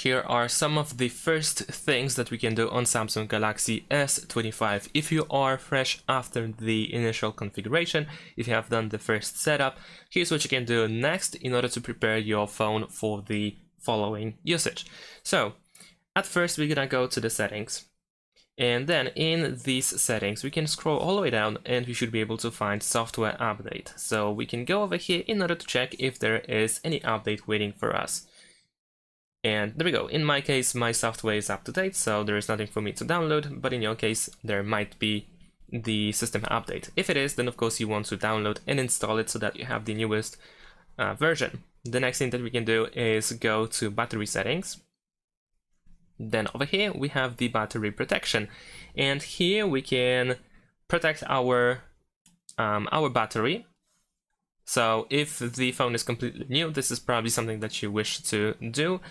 here are some of the first things that we can do on Samsung Galaxy S25. If you are fresh after the initial configuration, if you have done the first setup, here's what you can do next in order to prepare your phone for the following usage. So at first we're gonna go to the settings, and then in these settings we can scroll all the way down and we should be able to find software update. So we can go over here in order to check if there is any update waiting for us. And there we go. In my case, my software is up to date, so there is nothing for me to download, but in your case, there might be the system update. If it is, then of course you want to download and install it so that you have the newest version. The next thing that we can do is go to battery settings. Then over here, we have the battery protection. And here we can protect our battery. So if the phone is completely new, this is probably something that you wish to do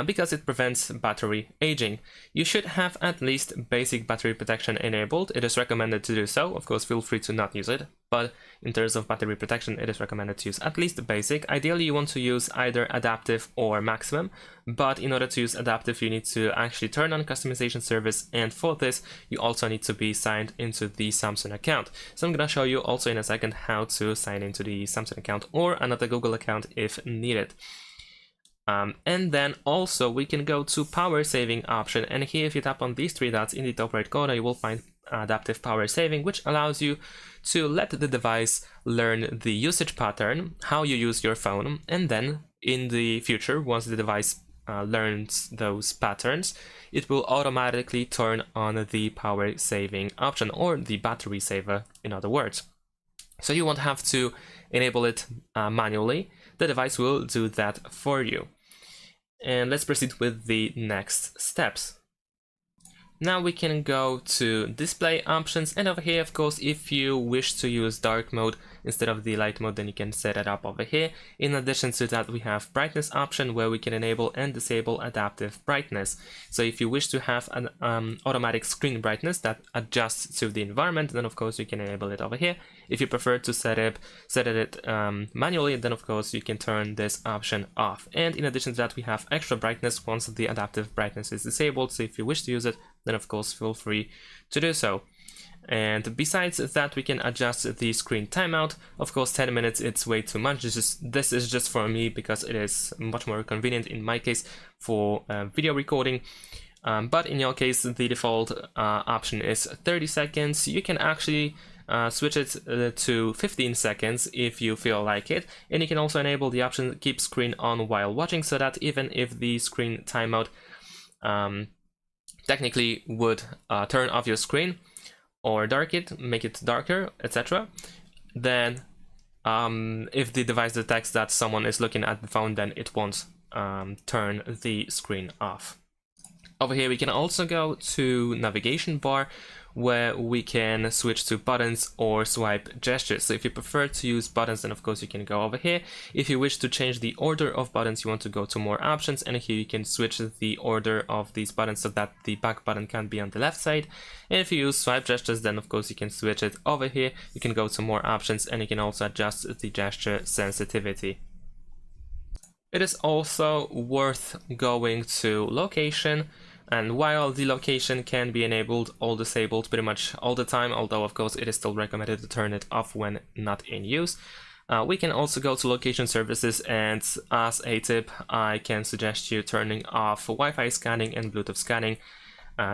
because it prevents battery aging. You should have at least basic battery protection enabled. It is recommended to do so. Of course, feel free to not use it, but in terms of battery protection, it is recommended to use at least the basic. Ideally, you want to use either adaptive or maximum, but in order to use adaptive, you need to actually turn on customization service, and for this, you also need to be signed into the Samsung account. So I'm gonna show you also in a second how to sign into the Samsung account or another Google account if needed. And then also we can go to power saving option, and here if you tap on these three dots in the top right corner, you will find adaptive power saving, which allows you to let the device learn the usage pattern, how you use your phone, and then in the future, once the device learns those patterns, it will automatically turn on the power saving option, or the battery saver in other words. So you won't have to enable it manually. The device will do that for you. And let's proceed with the next steps. Now we can go to display options, and over here, of course, if you wish to use dark mode instead of the light mode, then you can set it up over here. In addition to that, we have brightness option where we can enable and disable adaptive brightness. So if you wish to have an automatic screen brightness that adjusts to the environment, then of course you can enable it over here. If you prefer to set it manually, then of course you can turn this option off. And in addition to that, we have extra brightness once the adaptive brightness is disabled. So if you wish to use it, then of course feel free to do so. And besides that, we can adjust the screen timeout. Of course, 10 minutes, it's way too much. This is just for me because it is much more convenient in my case for video recording. But in your case, the default option is 30 seconds. You can actually switch it to 15 seconds if you feel like it. And you can also enable the option keep screen on while watching, so that even if the screen timeout technically would turn off your screen or dark it, make it darker, etc. Then if the device detects that someone is looking at the phone, then it won't turn the screen off. Over here we can also go to navigation bar, where we can switch to buttons or swipe gestures. So if you prefer to use buttons, then of course you can go over here. If you wish to change the order of buttons, you want to go to more options, and here you can switch the order of these buttons so that the back button can be on the left side. And if you use swipe gestures, then of course you can switch it over here. You can go to more options, and you can also adjust the gesture sensitivity. It is also worth going to location. And while the location can be enabled or disabled pretty much all the time, although of course it is still recommended to turn it off when not in use, we can also go to location services, and as a tip, I can suggest you turning off Wi-Fi scanning and Bluetooth scanning.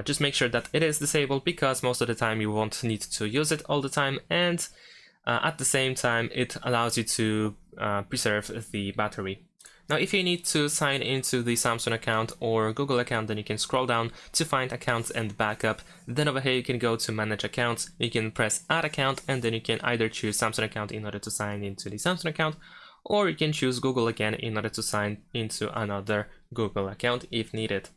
Just make sure that it is disabled, because most of the time you won't need to use it all the time, and at the same time it allows you to preserve the battery. Now, if you need to sign into the Samsung account or Google account, then you can scroll down to find accounts and backup. Then over here you can go to manage accounts, you can press add account, and then you can either choose Samsung account in order to sign into the Samsung account, or you can choose Google again in order to sign into another Google account if needed.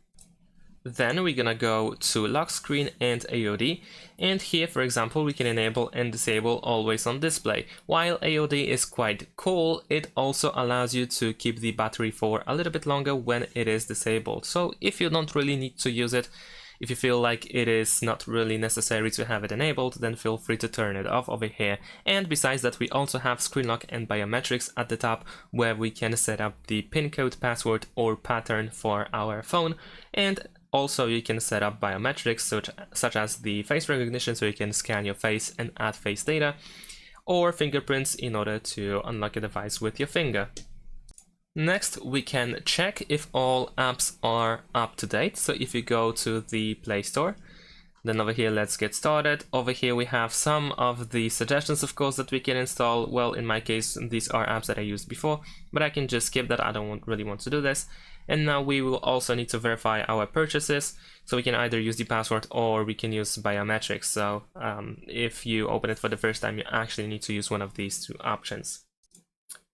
Then we're gonna go to lock screen and AOD, and here, for example, we can enable and disable always on display. While AOD is quite cool, it also allows you to keep the battery for a little bit longer when it is disabled. So if you don't really need to use it, If you feel like it is not really necessary to have it enabled, then feel free to turn it off over here. And besides that, we also have screen lock and biometrics at the top, where we can set up the PIN code, password, or pattern for our phone. And also you can set up biometrics such as the face recognition, so you can scan your face and add face data, or fingerprints in order to unlock a device with your finger. Next, we can check if all apps are up to date. So if you go to the Play Store, then over here, let's get started. Over here, we have some of the suggestions, of course, that we can install. Well, in my case, these are apps that I used before, but I can just skip that. I don't really want to do this. And now we will also need to verify our purchases. So we can either use the password or we can use biometrics. So if you open it for the first time, you actually need to use one of these two options.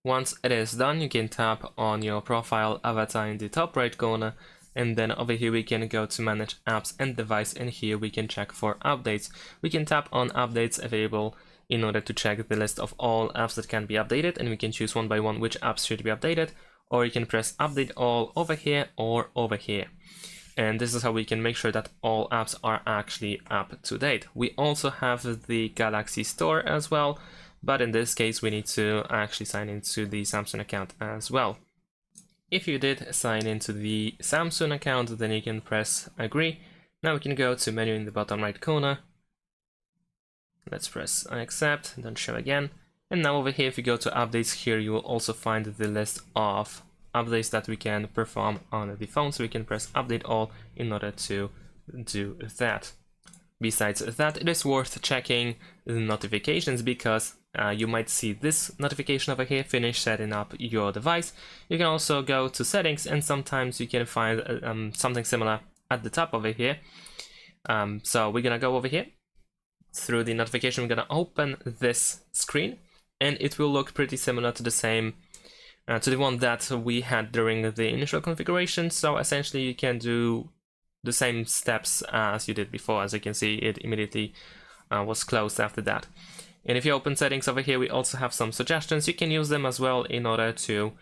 Once it is done, you can tap on your profile avatar in the top right corner, and then over here we can go to manage apps and device, and here we can check for updates. We can tap on updates available in order to check the list of all apps that can be updated, and we can choose one by one which apps should be updated, or you can press update all over here or over here. And this is how we can make sure that all apps are actually up to date. We also have the Galaxy Store as well, but in this case we need to actually sign into the Samsung account as well. If you did sign into the Samsung account, then you can press agree. Now we can go to menu in the bottom right corner. Let's press I accept, then show again. And now over here, if you go to updates, here you will also find the list of updates that we can perform on the phone. So we can press update all in order to do that. Besides that, it is worth checking the notifications, because you might see this notification over here, finish setting up your device. You can also go to settings, and sometimes you can find something similar at the top over here. So we're gonna go over here. Through the notification, we're gonna open this screen, and it will look pretty similar to the same to the one that we had during the initial configuration. So essentially you can do the same steps as you did before. As you can see, it immediately was closed after that. And if you open settings over here, we also have some suggestions. You can use them as well in order to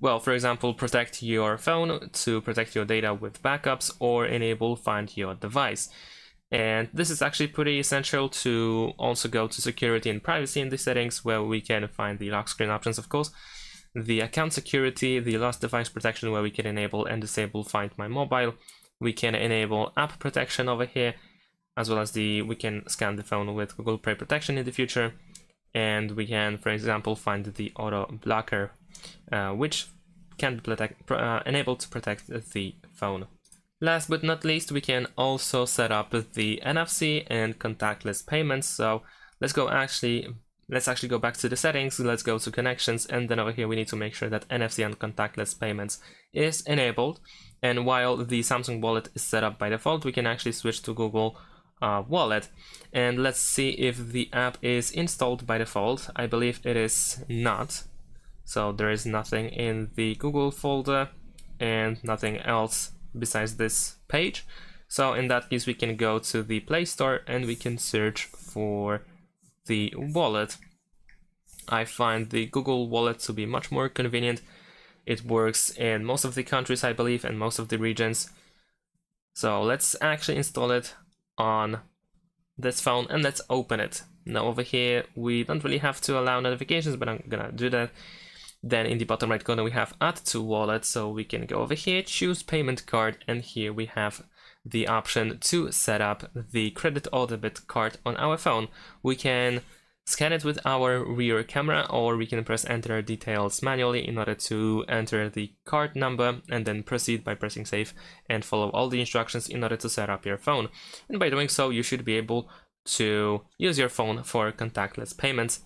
well, for example, protect your phone, to protect your data with backups, or enable find your device. And this is actually pretty essential to also go to security and privacy in the settings, where we can find the lock screen options, of course, the account security, the lost device protection, where we can enable and disable Find My Mobile. We can enable app protection over here, as well as we can scan the phone with Google Play protection in the future. And we can, for example, find the auto blocker, which can be enabled to protect the phone. Last but not least, we can also set up the NFC and contactless payments. So let's actually go back to the settings. Let's go to connections, and then over here we need to make sure that NFC and contactless payments is enabled. And while the Samsung Wallet is set up by default, we can actually switch to Google Wallet, and let's see if the app is installed by default. I believe it is not, so there is nothing in the Google folder and nothing else besides this page. So in that case, we can go to the Play Store and we can search for the wallet. I find the Google Wallet to be much more convenient. It works in most of the countries, I believe, and most of the regions. So let's actually install it on this phone, and let's open it. Now over here, we don't really have to allow notifications, but I'm gonna do that. Then in the bottom right corner, we have add to wallet, so we can go over here, choose payment card, and here we have the option to set up the credit or debit card on our phone. We can scan it with our rear camera, or we can press enter details manually in order to enter the card number, and then proceed by pressing save and follow all the instructions in order to set up your phone. And by doing so, you should be able to use your phone for contactless payments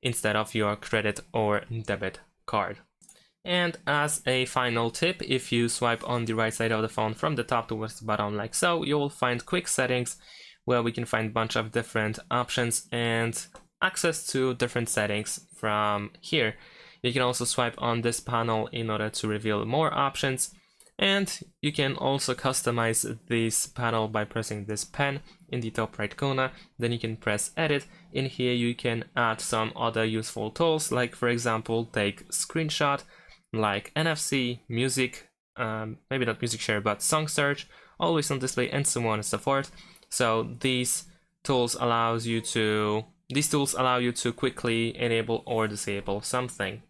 instead of your credit or debit card. And as a final tip, if you swipe on the right side of the phone from the top towards the bottom like so, you will find quick settings, where we can find a bunch of different options and access to different settings from here. You can also swipe on this panel in order to reveal more options, and you can also customize this panel by pressing this pen in the top right corner. Then you can press edit. In here you can add some other useful tools, like for example take screenshot, like NFC, music, maybe not music share, but song search, always on display, and so on and so forth. So these tools allow you to quickly enable or disable something.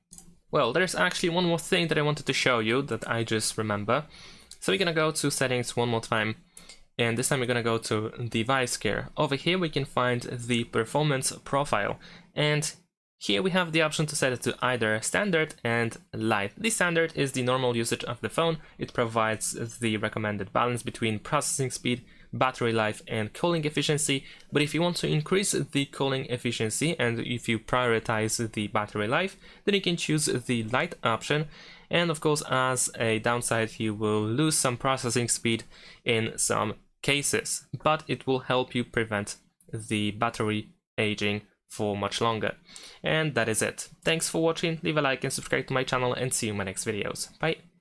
Well, there's actually one more thing that I wanted to show you that I just remember. So we're gonna go to settings one more time, and this time we're gonna go to device care. Over here we can find the performance profile, and here we have the option to set it to either standard and light. The standard is the normal usage of the phone. It provides the recommended balance between processing speed, battery life, and cooling efficiency. But if you want to increase the cooling efficiency and if you prioritize the battery life, then you can choose the light option. And of course, as a downside, you will lose some processing speed in some cases, but it will help you prevent the battery aging for much longer. And that is it. Thanks for watching, leave a like and subscribe to my channel, and see you in my next videos. Bye!